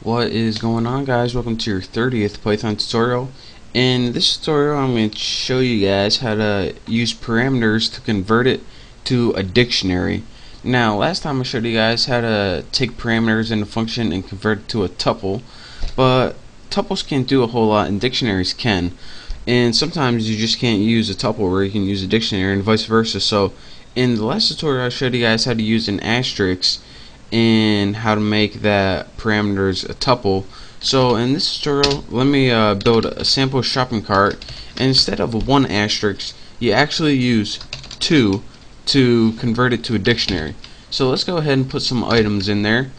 What is going on, guys? Welcome to your 30th Python tutorial. In this tutorial I'm going to show you guys how to use parameters to convert it to a dictionary. Now, last time I showed you guys how to take parameters in a function and convert it to a tuple, but tuples can't do a whole lot and dictionaries can, and sometimes you just can't use a tuple where you can use a dictionary and vice versa. So in the last tutorial I showed you guys how to use an asterisk and how to make that parameters a tuple. So in this tutorial, let me build a sample shopping cart, and instead of one asterisk, you actually use two to convert it to a dictionary. So let's go ahead and put some items in there.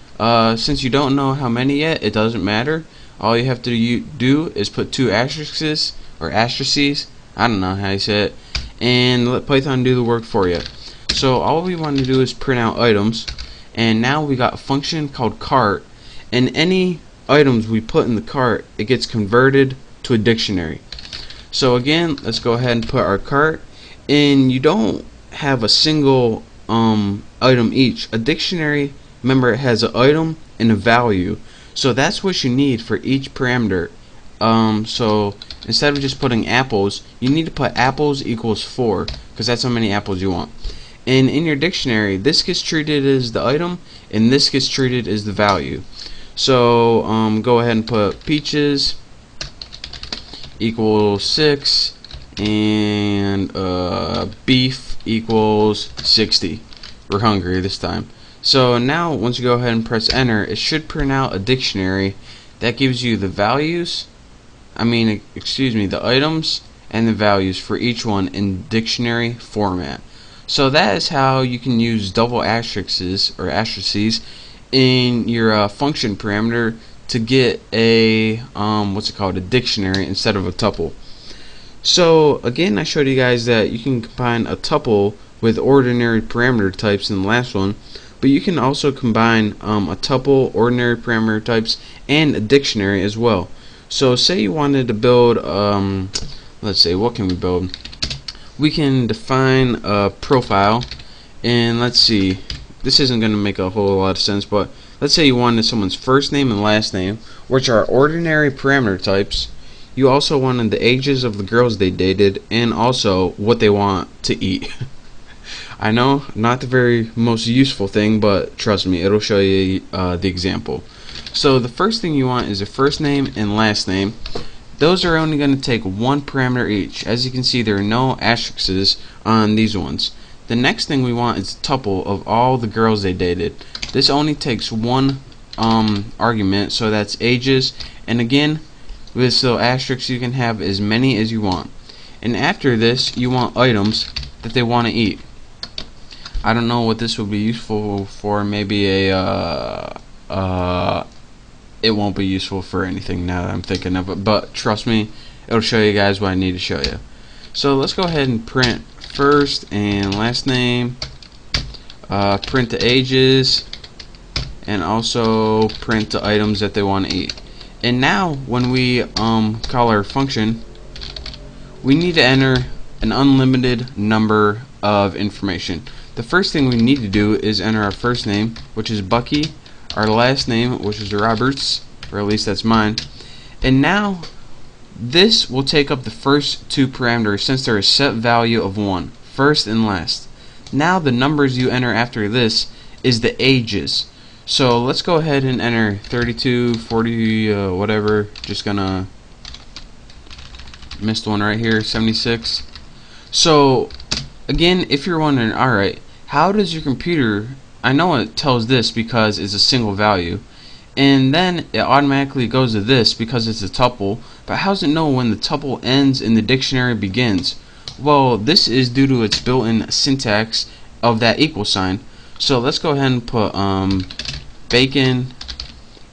Since you don't know how many yet, it doesn't matter. All you have to do is put two asterisks or asterisks, I don't know how you say it, and let Python do the work for you. So all we want to do is print out items. And now we got a function called cart, and any items we put in the cart, it gets converted to a dictionary. So again, let's go ahead and put our cart, and you don't have a single item each. A dictionary, remember, it has an item and a value, so that's what you need for each parameter. So instead of just putting apples, you need to put apples equals 4, because that's how many apples you want. And in your dictionary, this gets treated as the item, and this gets treated as the value. So go ahead and put peaches equals 6, and beef equals 60. We're hungry this time. So now, once you go ahead and press enter, it should print out a dictionary that gives you the values. The items and the values for each one in dictionary format. So that is how you can use double asterisks or asterisks in your function parameter to get a a dictionary instead of a tuple. So again, I showed you guys that you can combine a tuple with ordinary parameter types in the last one, but you can also combine a tuple, ordinary parameter types, and a dictionary as well. So say you wanted to build let's say, what can we build? We can define a profile, and let's see, this isn't going to make a whole lot of sense, but let's say you wanted someone's first name and last name, which are ordinary parameter types. You also wanted the ages of the girls they dated, and also what they want to eat. I know, not the very most useful thing, but trust me, it'll show you the example. So the first thing you want is a first name and last name. Those are only going to take one parameter each. As you can see, there are no asterisks on these ones. The next thing we want is a tuple of all the girls they dated. This only takes one argument, so that's ages. And again, with this little asterisk, you can have as many as you want. And after this, you want items that they want to eat. I don't know what this would be useful for. Maybe it won't be useful for anything now that I'm thinking of it, but trust me, it'll show you guys what I need to show you. So let's go ahead and print first and last name, print the ages, and also print the items that they want to eat. And now when we call our function, we need to enter an unlimited number of information. The first thing we need to do is enter our first name, which is Bucky, our last name, which is Roberts, or at least that's mine. And now this will take up the first two parameters, since there is a set value of 1, first and last. Now the numbers you enter after this is the ages. So let's go ahead and enter 32, 40, whatever. Just gonna missed one right here, 76. So again, if you're wondering, alright, how does your computer, I know it tells this because it's a single value, and then it automatically goes to this because it's a tuple, but how does it know when the tuple ends and the dictionary begins? Well, this is due to its built-in syntax of that equal sign. So let's go ahead and put bacon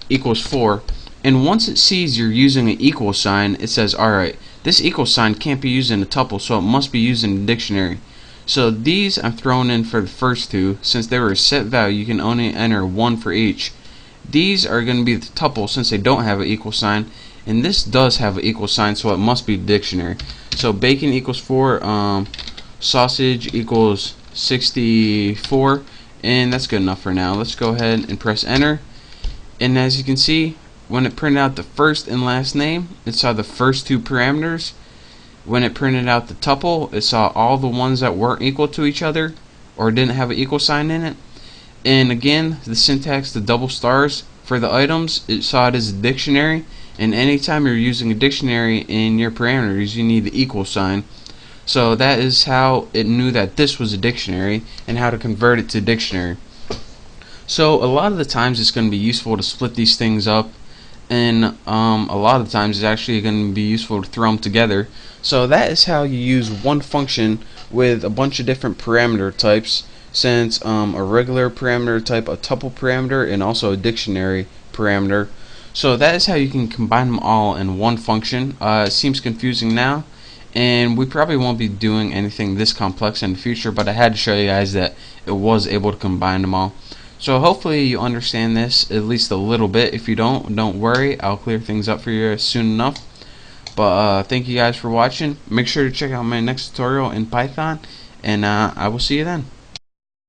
equals 4, and once it sees you're using an equal sign, it says, alright, this equal sign can't be used in a tuple, so it must be used in a dictionary. So these I'm throwing in for the first two. Since they were a set value, you can only enter 1 for each. These are going to be the tuple since they don't have an equal sign, and this does have an equal sign, so it must be dictionary. So bacon equals 4, sausage equals 64, and that's good enough for now. Let's go ahead and press enter, and as you can see, when it printed out the first and last name, it saw the first two parameters. When it printed out the tuple, it saw all the ones that weren't equal to each other or didn't have an equal sign in it. And again, the syntax, the double stars for the items, it saw it as a dictionary, and anytime you're using a dictionary in your parameters, you need the equal sign. So that is how it knew that this was a dictionary and how to convert it to dictionary. So a lot of the times it's going to be useful to split these things up, and a lot of the times it's actually going to be useful to throw them together. So that is how you use one function with a bunch of different parameter types, since a regular parameter type, a tuple parameter, and also a dictionary parameter. So that is how you can combine them all in one function. It seems confusing now, and we probably won't be doing anything this complex in the future, but I had to show you guys that it was able to combine them all. So hopefully you understand this at least a little bit. If you don't worry, I'll clear things up for you soon enough. But thank you guys for watching. Make sure to check out my next tutorial in Python, and I will see you then.